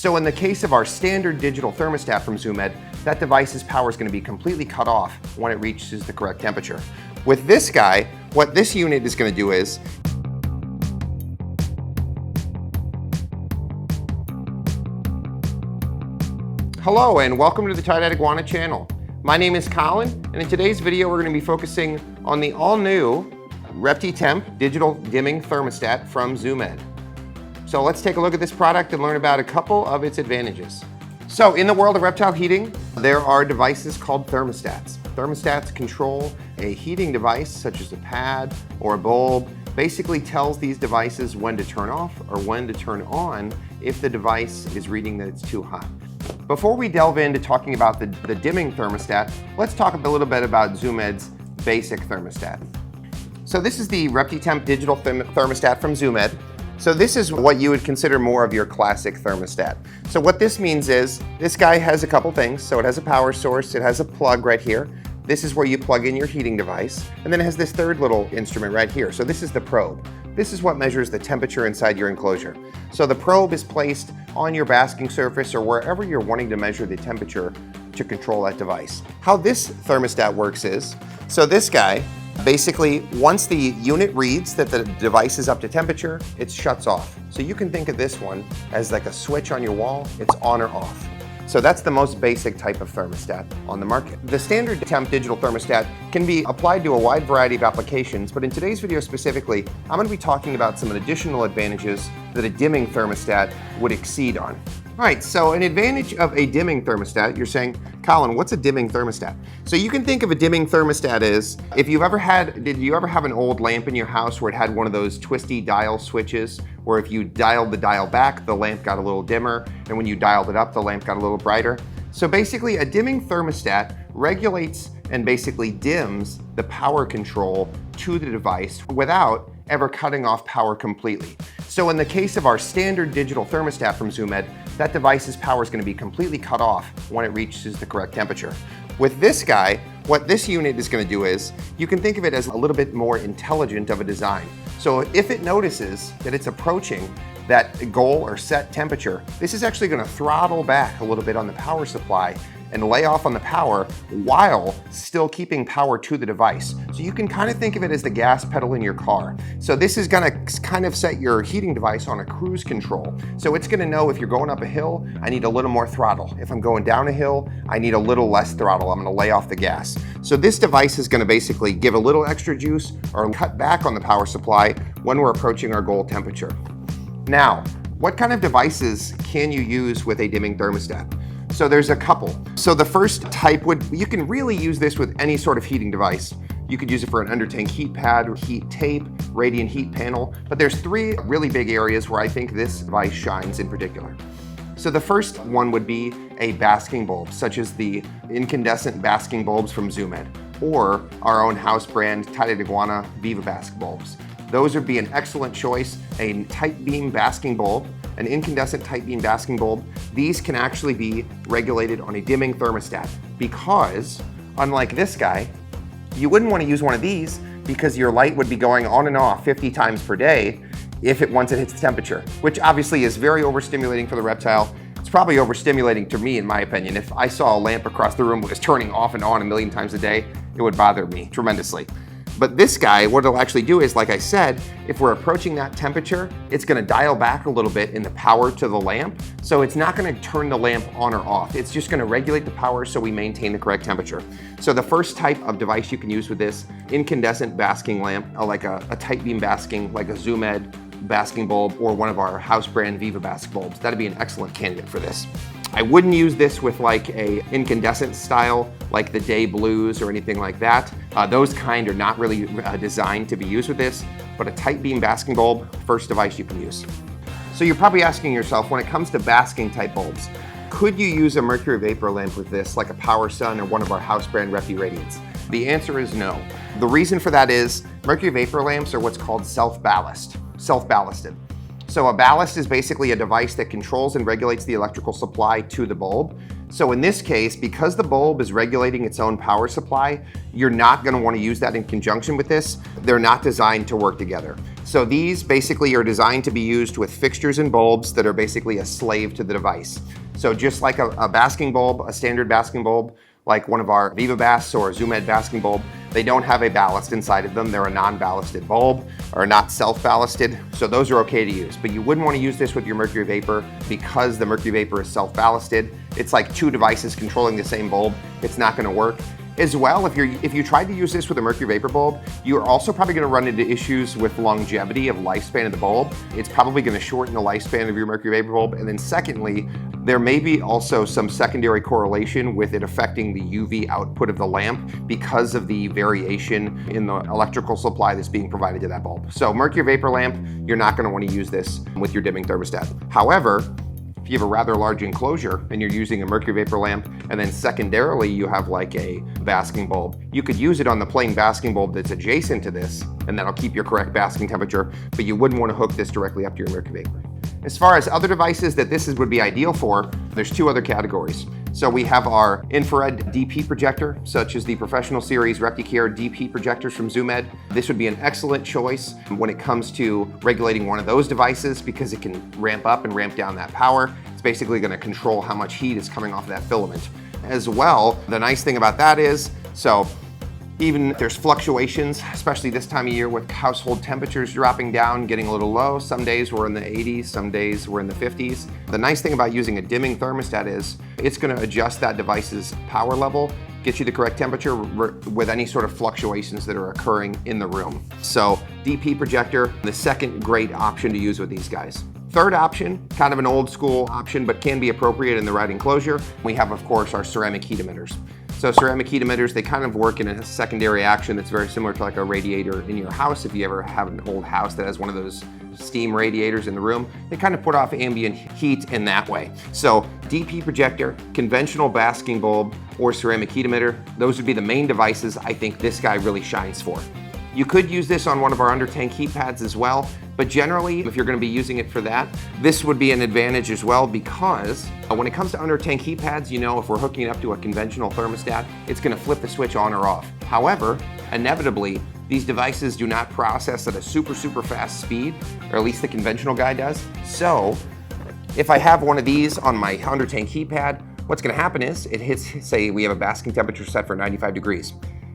So in the case of our standard digital thermostat from ZoomEd, that device's power is going to be completely cut off when it reaches the correct temperature. With this guy, what this unit is going to do is hello and welcome to the Tie-Dyed Iguana channel. My name is Colin, and in today's video we're going to be focusing on the all-new ReptiTemp digital dimming thermostat from ZoomEd. So let's take a look at this product and learn about a couple of its advantages. So in the world of reptile heating, there are devices called thermostats. Thermostats control a heating device such as a pad or a bulb. Basically tells these devices when to turn off or when to turn on if the device is reading that it's too hot. Before we delve into talking about the dimming thermostat, let's talk a little bit about ZoomEd's basic thermostat. So this is the ReptiTemp digital thermostat from ZoomEd. So this is what you would consider more of your classic thermostat. So what this means is, this guy has a couple things. So it has a power source, it has a plug right here. This is where you plug in your heating device. And then it has this third little instrument right here. So this is the probe. This is what measures the temperature inside your enclosure. So the probe is placed on your basking surface or wherever you're wanting to measure the temperature to control that device. How this thermostat works is, so this guy, basically, once the unit reads that the device is up to temperature, it shuts off. So you can think of this one as like a switch on your wall, it's on or off. So that's the most basic type of thermostat on the market. The standard temp digital thermostat can be applied to a wide variety of applications, but in today's video specifically, I'm going to be talking about some additional advantages that a dimming thermostat would exceed on. All right, so an advantage of a dimming thermostat, you're saying, Colin, what's a dimming thermostat? So you can think of a dimming thermostat as, did you ever have an old lamp in your house where it had one of those twisty dial switches, where if you dialed the dial back, the lamp got a little dimmer, and when you dialed it up, the lamp got a little brighter? So basically, a dimming thermostat regulates and basically dims the power control to the device without ever cutting off power completely. So in the case of our standard digital thermostat from ZoomEd, that device's power is going to be completely cut off when it reaches the correct temperature. With this guy, what this unit is going to do is, you can think of it as a little bit more intelligent of a design. So if it notices that it's approaching that goal or set temperature, this is actually going to throttle back a little bit on the power supply and lay off on the power while still keeping power to the device. So you can kind of think of it as the gas pedal in your car. So this is gonna kind of set your heating device on a cruise control. So it's gonna know if you're going up a hill, I need a little more throttle. If I'm going down a hill, I need a little less throttle. I'm gonna lay off the gas. So this device is gonna basically give a little extra juice or cut back on the power supply when we're approaching our goal temperature. Now, what kind of devices can you use with a dimming thermostat? So there's a couple. So the first type you can really use this with any sort of heating device. You could use it for an under-tank heat pad, heat tape, radiant heat panel, but there's three really big areas where I think this device shines in particular. So the first one would be a basking bulb, such as the incandescent basking bulbs from ZoomEd, or our own house brand Tie-Dyed Iguana VivaBask bulbs. Those would be an excellent choice. A tight beam basking bulb, an incandescent tight beam basking bulb, these can actually be regulated on a dimming thermostat because, unlike this guy, you wouldn't want to use one of these because your light would be going on and off 50 times per day once it hits the temperature, which obviously is very overstimulating for the reptile. It's probably overstimulating to me, in my opinion. If I saw a lamp across the room that was turning off and on a million times a day, it would bother me tremendously. But this guy, what it'll actually do is, like I said, if we're approaching that temperature, it's gonna dial back a little bit in the power to the lamp. So it's not gonna turn the lamp on or off. It's just gonna regulate the power so we maintain the correct temperature. So the first type of device you can use with this, incandescent basking lamp, like a tight beam basking, like a ZoomEd basking bulb, or one of our house brand VivaBask bulbs. That'd be an excellent candidate for this. I wouldn't use this with like a incandescent style, like the Day Blues or anything like that. Those kind are not really designed to be used with this, but a tight beam basking bulb, first device you can use. So you're probably asking yourself, when it comes to basking type bulbs, could you use a mercury vapor lamp with this, like a PowerSun or one of our house brand ReptiRadiants? The answer is no. The reason for that is mercury vapor lamps are what's called self-ballasted. So a ballast is basically a device that controls and regulates the electrical supply to the bulb. So in this case, because the bulb is regulating its own power supply, you're not going to want to use that in conjunction with this. They're not designed to work together. So these basically are designed to be used with fixtures and bulbs that are basically a slave to the device. So just like a basking bulb, a standard basking bulb, like one of our Vivabas or Zoom Ed basking bulb, they don't have a ballast inside of them. They're a non-ballasted bulb or not self-ballasted. So those are okay to use, but you wouldn't want to use this with your Mercury Vapor because the Mercury Vapor is self-ballasted. It's like two devices controlling the same bulb. It's not going to work. As well, if you tried to use this with a Mercury Vapor bulb, you're also probably going to run into issues with longevity of lifespan of the bulb. It's probably going to shorten the lifespan of your Mercury Vapor bulb. And then secondly, there may be also some secondary correlation with it affecting the UV output of the lamp because of the variation in the electrical supply that's being provided to that bulb. So Mercury Vapor lamp, you're not going to want to use this with your dimming thermostat. However, if you have a rather large enclosure and you're using a Mercury Vapor lamp, and then secondarily you have like a basking bulb, you could use it on the plain basking bulb that's adjacent to this, and that'll keep your correct basking temperature, but you wouldn't want to hook this directly up to your Mercury Vapor. As far as other devices that this would be ideal for, there's two other categories. So we have our infrared DP projector, such as the Professional Series ReptiCare DP projectors from Zoom Ed. This would be an excellent choice when it comes to regulating one of those devices because it can ramp up and ramp down that power. It's basically going to control how much heat is coming off of that filament. As well, the nice thing about that is, so even if there's fluctuations, especially this time of year with household temperatures dropping down, getting a little low, some days we're in the 80s, some days we're in the 50s. The nice thing about using a dimming thermostat is it's going to adjust that device's power level, get you the correct temperature with any sort of fluctuations that are occurring in the room. So DP projector, the second great option to use with these guys. Third option, kind of an old school option, but can be appropriate in the right enclosure. We have, of course, our ceramic heat emitters. So ceramic heat emitters, they kind of work in a secondary action that's very similar to like a radiator in your house. If you ever have an old house that has one of those steam radiators in the room, they kind of put off ambient heat in that way. So DP projector, conventional basking bulb, or ceramic heat emitter, those would be the main devices I think this guy really shines for. You could use this on one of our under tank heat pads as well, but generally, if you're going to be using it for that, this would be an advantage as well because when it comes to under tank heat pads, you know, if we're hooking it up to a conventional thermostat, it's going to flip the switch on or off. However, inevitably, these devices do not process at a super fast speed, or at least the conventional guy does. So if I have one of these on my under tank heat pad, what's going to happen is it hits, say we have a basking temperature set for 95 degrees.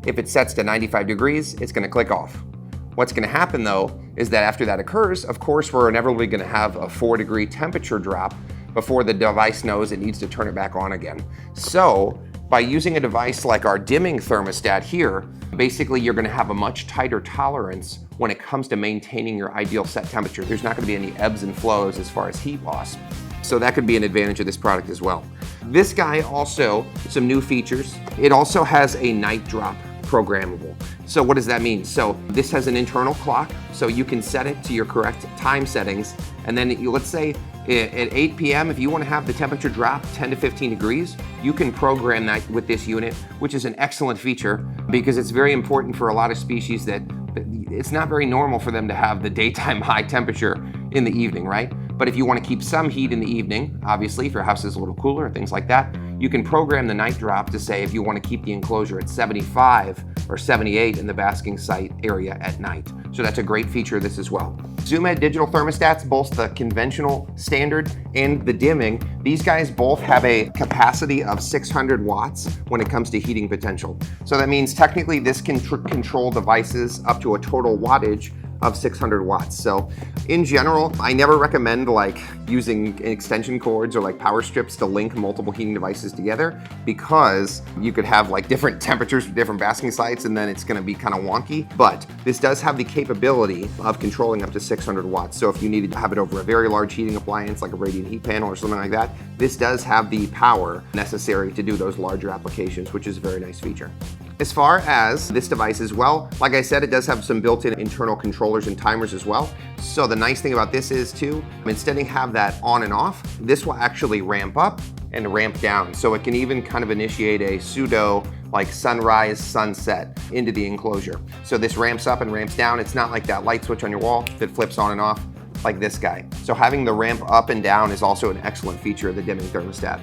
If it sets to 95 degrees, it's going to click off. What's going to happen though is that after that occurs, of course, we're inevitably going to have a 4-degree temperature drop before the device knows it needs to turn it back on again. So by using a device like our dimming thermostat here, basically you're going to have a much tighter tolerance when it comes to maintaining your ideal set temperature. There's not going to be any ebbs and flows as far as heat loss. So that could be an advantage of this product as well. This guy also, some new features. It also has a night drop programmable. So what does that mean? So this has an internal clock, so you can set it to your correct time settings. And then let's say at 8 p.m., if you want to have the temperature drop 10 to 15 degrees, you can program that with this unit, which is an excellent feature because it's very important for a lot of species that it's not very normal for them to have the daytime high temperature in the evening, right? But if you want to keep some heat in the evening, obviously if your house is a little cooler, things like that, you can program the night drop to say if you want to keep the enclosure at 75 or 78 in the basking site area at night. So that's a great feature of this as well. Zoom Ed digital thermostats, both the conventional standard and the dimming, these guys both have a capacity of 600 watts when it comes to heating potential. So that means technically this can control devices up to a total wattage of 600 watts. So in general, I never recommend like using extension cords or like power strips to link multiple heating devices together because you could have like different temperatures for different basking sites and then it's gonna be kind of wonky. But this does have the capability of controlling up to 600 watts. So if you needed to have it over a very large heating appliance like a radiant heat panel or something like that, this does have the power necessary to do those larger applications, which is a very nice feature. As far as this device as well, like I said, it does have some built-in internal controllers and timers as well. So the nice thing about this is too, instead of have that on and off, this will actually ramp up and ramp down. So it can even kind of initiate a pseudo like sunrise, sunset into the enclosure. So this ramps up and ramps down. It's not like that light switch on your wall that flips on and off like this guy. So having the ramp up and down is also an excellent feature of the dimming thermostat.